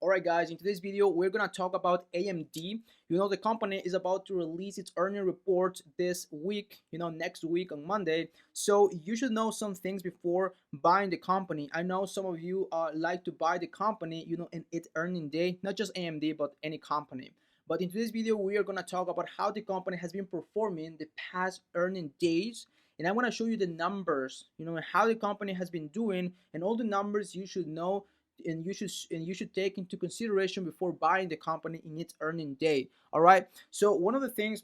Alright guys, in today's video we're gonna talk about AMD. The company is about to release its earning report this week, next week on Monday. So you should know some things before buying the company. I know some of you like to buy the company, in its earning day, not just AMD but any company. But in today's video we are gonna talk about how the company has been performing the past earning days, and I'm gonna show you the numbers, how the company has been doing and all the numbers you should know and you should take into consideration before buying the company in its earning day. All right, so one of the things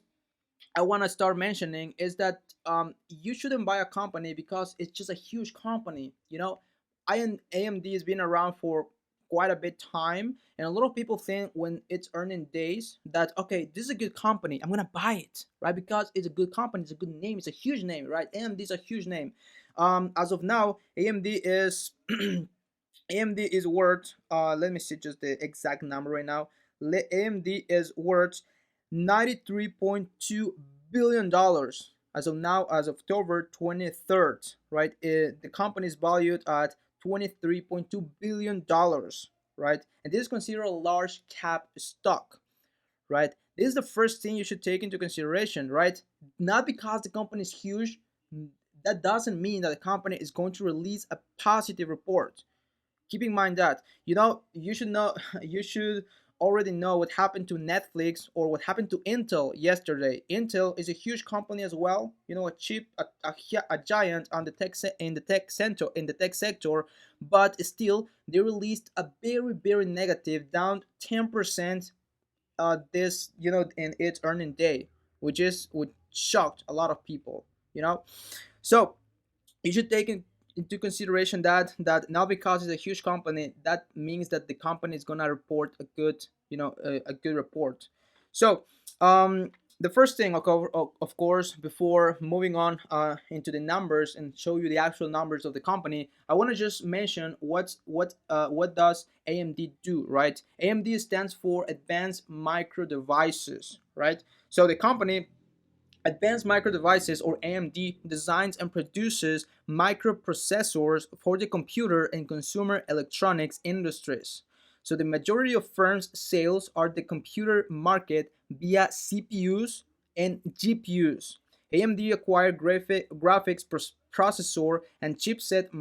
I want to start mentioning is that you shouldn't buy a company because it's just a huge company. AMD has been around for quite a bit time, and a lot of people think when it's earning days that, okay, this is a good company, I'm gonna buy it, right? Because it's a good company, it's a good name, it's a huge name, right? AMD is a huge name. As of now, AMD is AMD is worth, let me see just the exact number right now. AMD is worth $93.2 billion as of now, as of October 23rd, right? The company is valued at $23.2 billion, right? And this is considered a large cap stock, right? This is the first thing you should take into consideration, right? Not because the company is huge, that doesn't mean that the company is going to release a positive report. Keep in mind that you should know you should already know what happened to Netflix or what happened to Intel yesterday. Intel is a huge company as well, a chip a giant on the tech sector, but still they released a very negative, down 10% this in its earning day, which shocked a lot of people. So you should take into consideration that now, because it's a huge company, that means that the company is gonna report a good a good report. So the first thing, of course, before moving on into the numbers and show you the actual numbers of the company, I want to just mention what does AMD do, right? AMD stands for Advanced Micro Devices, right? So the company Advanced Micro Devices, or AMD, designs and produces microprocessors for the computer and consumer electronics industries. So the majority of firms' sales are the computer market via CPUs and GPUs. AMD acquired graphics processor and chipset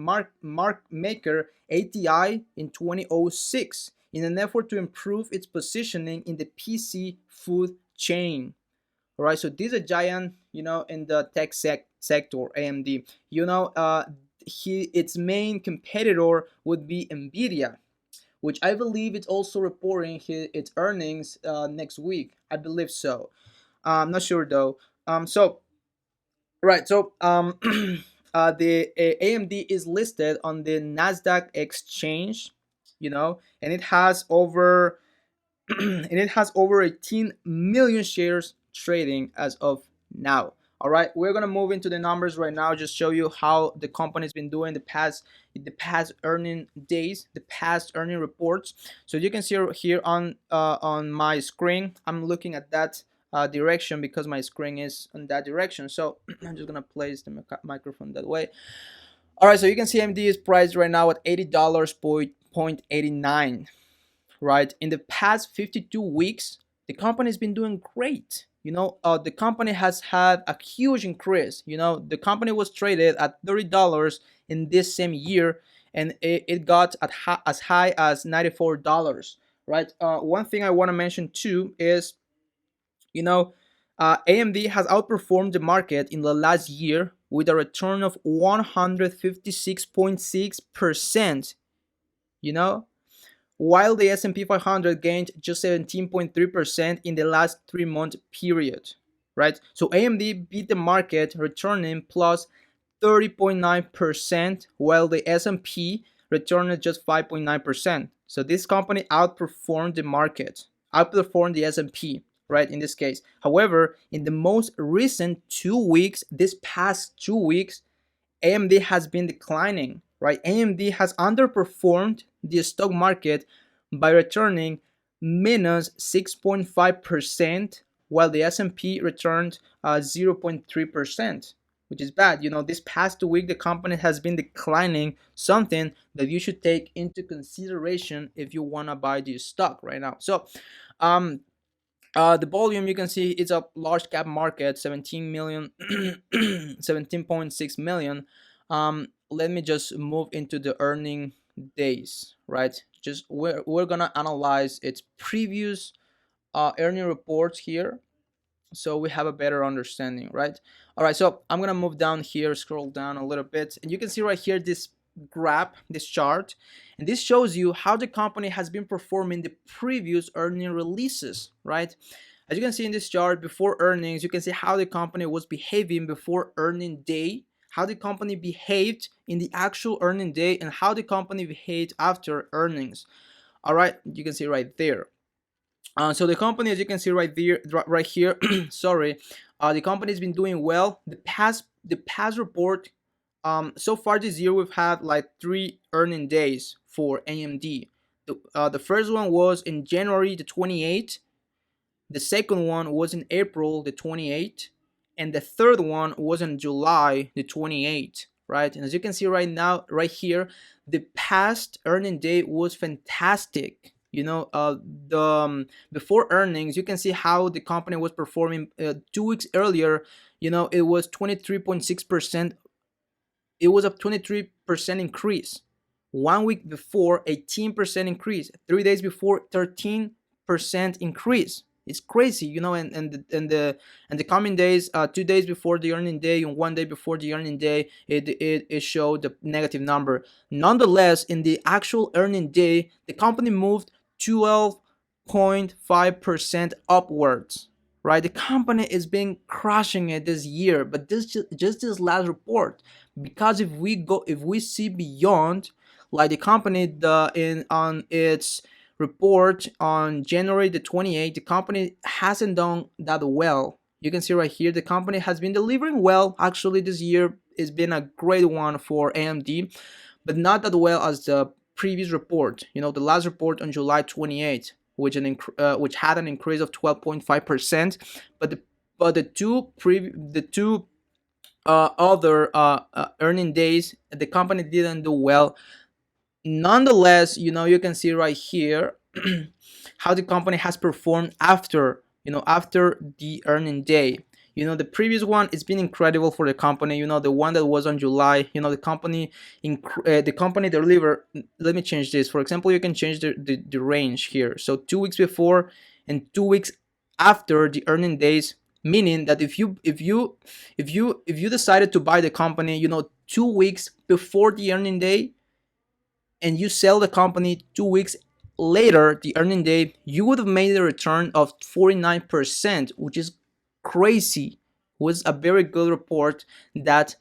maker ATI in 2006 in an effort to improve its positioning in the PC food chain. All right, so this is a giant, in the tech sector, AMD. Its main competitor would be Nvidia, which I believe it's also reporting its earnings next week. I believe so. I'm not sure though. So right, so the AMD is listed on the Nasdaq exchange, and it has over and it has over 18 million shares trading as of now. All right, we're gonna move into the numbers right now. Just show you how the company's been doing the past earning days, the past earning reports. So you can see here on my screen, I'm looking at that direction because my screen is on that direction. So I'm just gonna place the microphone that way. All right, so you can see AMD is priced right now at $80.89. Right, in the past 52 weeks the company has been doing great. The company has had a huge increase. The company was traded at $30 in this same year, and it got as high as $94, right? One thing I want to mention too is, AMD has outperformed the market in the last year with a return of 156.6%, while the S&P 500 gained just 17.3% in the last 3-month period, right? So AMD beat the market, returning plus 30.9%, while the S&P returned just 5.9%. So this company outperformed the market, outperformed the S&P, right, in this case. However, in the most recent 2 weeks, this past 2 weeks, AMD has been declining, right? AMD has underperformed the stock market by returning minus 6.5%, while the S&P returned 0.3%, which is bad. This past 2 week the company has been declining, something that you should take into consideration if you want to buy this stock right now. So um the volume, you can see it's a large cap market, 17 million, 17.6 million. Let me just move into the earning days, right? Just we're gonna analyze its previous earning reports here, so we have a better understanding, right? All right, so I'm gonna move down here, scroll down a little bit, and you can see right here this graph, this chart, and this shows you how the company has been performing the previous earning releases, right? As you can see in this chart, before earnings, you can see how the company was behaving before earning day, how the company behaved in the actual earning day, and how the company behaved after earnings. All right, you can see right there. So the company, as you can see right there, right here, sorry, the company has been doing well. The past report, so far this year we've had like 3 earning days for AMD. The first one was in January the 28th. The second one was in April the 28th, and the third one was in July the 28th, right? And as you can see right now, right here, the past earning day was fantastic. The before earnings, you can see how the company was performing 2 weeks earlier. It was 23.6%. It was a 23% increase. 1 week before, 18% increase. 3 days before, 13% increase. It's crazy, and the coming days, 2 days before the earning day and 1 day before the earning day, it showed the negative number. Nonetheless, in the actual earning day, the company moved 12.5% upwards. Right, the company has been crushing it this year, but just this last report, because if we see beyond, like the company, on its report on January the 28th, the company hasn't done that well. You can see right here the company has been delivering well. Actually, this year has been a great one for AMD, but not that well as the previous report. The last report on July 28th, which had an increase of 12.5%, but the two other earning days, the company didn't do well. Nonetheless, you can see right here how the company has performed after the earning day. The previous one, it's been incredible for the company. The one that was on July, the company delivered. Let me change this. For example, you can change the range here. So 2 weeks before and 2 weeks after the earning days, meaning that if you decided to buy the company, 2 weeks before the earning day, and you sell the company 2 weeks later, the earning day, you would have made a return of 49%, which is crazy. It was a very good report, that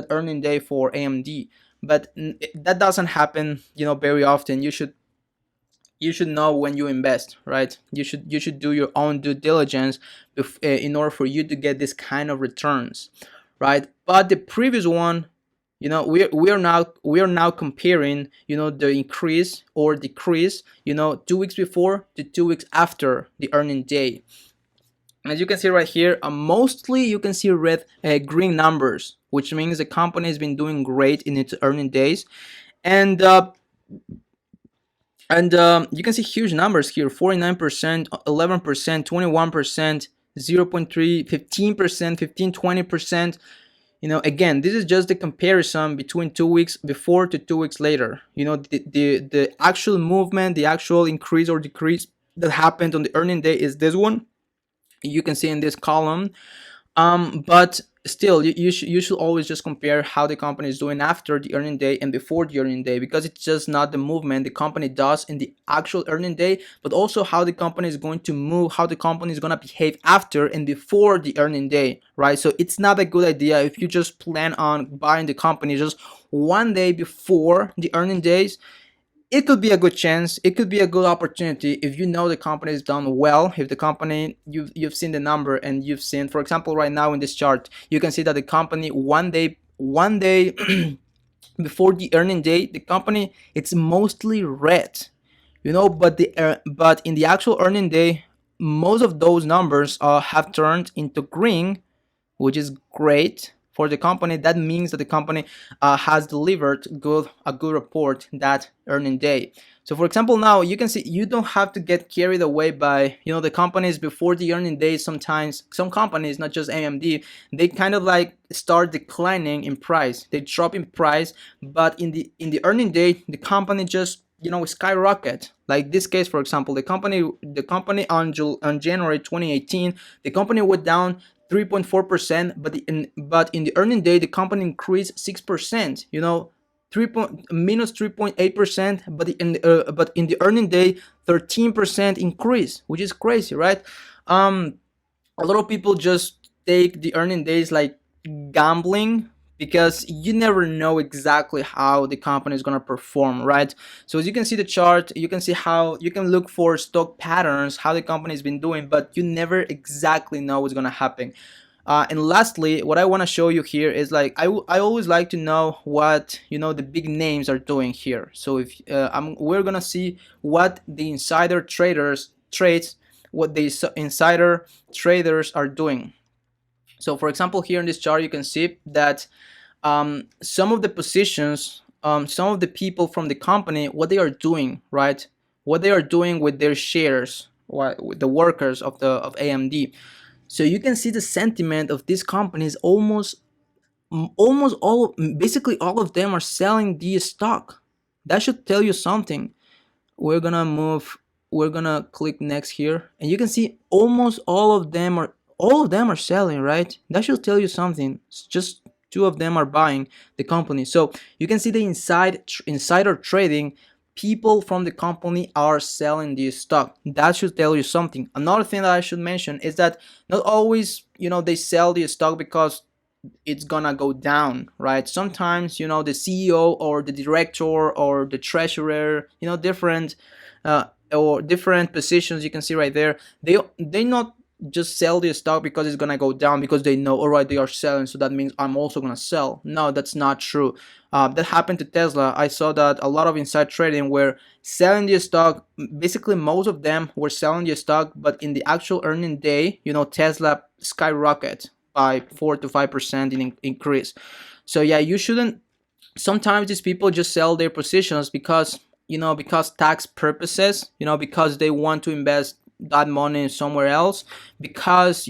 earning day for AMD. But that doesn't happen, very often. You should know when you invest, right? You should do your own due diligence in order for you to get this kind of returns, right? But the previous one, we are now comparing, the increase or decrease, 2 weeks before to 2 weeks after the earning day. As you can see right here, mostly you can see green numbers, which means the company has been doing great in its earning days. And you can see huge numbers here: 49%, 11%, 21%, 0.3, 15%, 15, 20%. Again, this is just the comparison between 2 weeks before to 2 weeks later. The actual movement, the actual increase or decrease that happened on the earning day is this one. You can see in this column. But still, you should always just compare how the company is doing after the earning day and before the earning day, because it's just not the movement the company does in the actual earning day, but also how the company is going to move, how the company is going to behave after and before the earning day, right? So it's not a good idea if you just plan on buying the company just 1 day before the earning days. It could be a good chance. It could be a good opportunity if you know the company is done well. If the company, you've seen the number, and you've seen, for example, right now in this chart, you can see that the company, 1 day before the earning day, the company, it's mostly red, but in the actual earning day, most of those numbers have turned into green, which is great for the company, that means that the company has delivered a good report that earning day. So for example, now you can see you don't have to get carried away by the companies before the earning day. Sometimes some companies, not just AMD, they kind of like start declining in price. They drop in price, but in the earning day, the company just skyrocket. Like this case, for example, the company on January 2018, the company went down 3.4%, but in the earning day, the company increased 6%. 3.8%, but in the earning day, 13% increase, which is crazy, right? A lot of people just take the earning days like gambling, because you never know exactly how the company is going to perform, right? So as you can see the chart, you can see how you can look for stock patterns, how the company has been doing, but you never exactly know what's going to happen. And lastly, what I want to show you here is like I always like to know what the big names are doing here. So if we're gonna see what the insider traders trades, what the insider traders are doing. So for example, here in this chart, you can see that some of the positions, some of the people from the company, what they are doing, right? What they are doing with their shares, with the workers of AMD. So you can see the sentiment of these companies. Almost all, basically all of them are selling the stock. That should tell you something. We're gonna click next here, and you can see almost all of them are selling, right? That should tell you something. It's just two of them are buying the company. So you can see the insider trading. People from the company are selling the stock. That should tell you something. Another thing that I should mention is that not always they sell the stock because it's gonna go down, right? Sometimes the CEO or the director or the treasurer, different or different positions you can see right there, they not just sell the stock because it's gonna go down, because they know, all right, they are selling, so that means I'm also gonna sell. No, that's not true. That happened to Tesla. I saw that a lot of inside trading were selling the stock. Basically most of them were selling the stock, but in the actual earning day, Tesla skyrocket by 4 to 5% in increase. So yeah, you shouldn't. Sometimes these people just sell their positions because tax purposes, because they want to invest that money somewhere else, because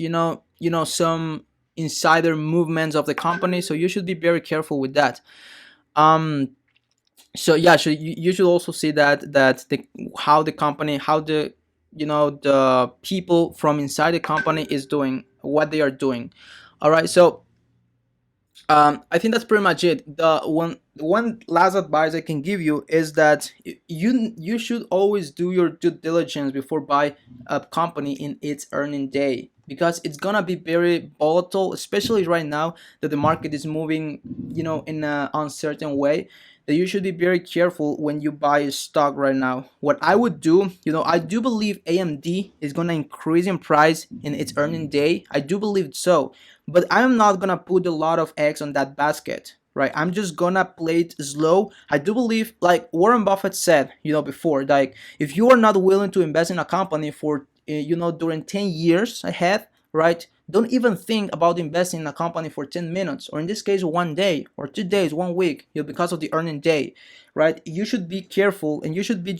some insider movements of the company. So you should be very careful with that. um so yeah, so you should also see that how the company, how the people from inside the company is doing what they are doing. All right, so I think that's pretty much it. The one last advice I can give you is that you should always do your due diligence before buy a company in its earning day, because it's gonna be very volatile, especially right now that the market is moving, in an uncertain way. That you should be very careful when you buy a stock right now. What I would do, I do believe AMD is gonna increase in price in its earning day. I do believe so, but I'm not gonna put a lot of eggs on that basket, right? I'm just gonna play it slow. I do believe, like Warren Buffett said, before, like if you are not willing to invest in a company for, during 10 years ahead, right? Don't even think about investing in a company for 10 minutes, or in this case, 1 day or 2 days, 1 week, because of the earning day, right? You should be careful, and you should be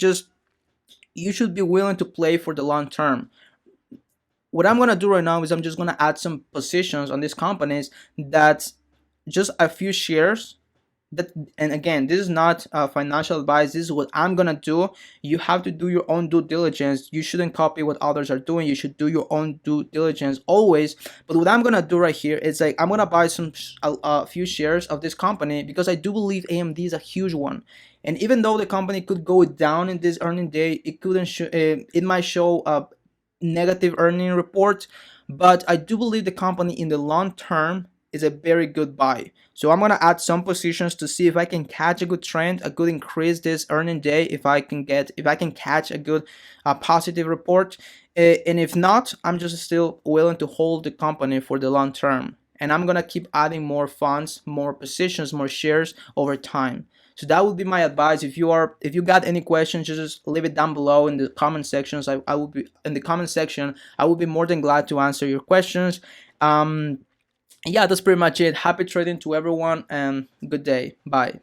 willing to play for the long term. What I'm gonna do right now is I'm just gonna add some positions on these companies, that just a few shares. That, and again, this is not financial advice. This is what I'm gonna do. You have to do your own due diligence. You shouldn't copy what others are doing. You should do your own due diligence always. But what I'm gonna do right here is like I'm gonna buy a few shares of this company, because I do believe AMD is a huge one. And even though the company could go down in this earning day, it couldn't it might show a negative earning report, but I do believe the company in the long term is a very good buy. So I'm gonna add some positions to see if I can catch a good trend, a good increase this earning day. If I can catch a good positive report, and if not, I'm just still willing to hold the company for the long term. And I'm gonna keep adding more funds, more positions, more shares over time. So that would be my advice. If you got any questions, just leave it down below in the comment sections. I will be in the comment section. I will be more than glad to answer your questions. Yeah, that's pretty much it. Happy trading to everyone and good day. Bye.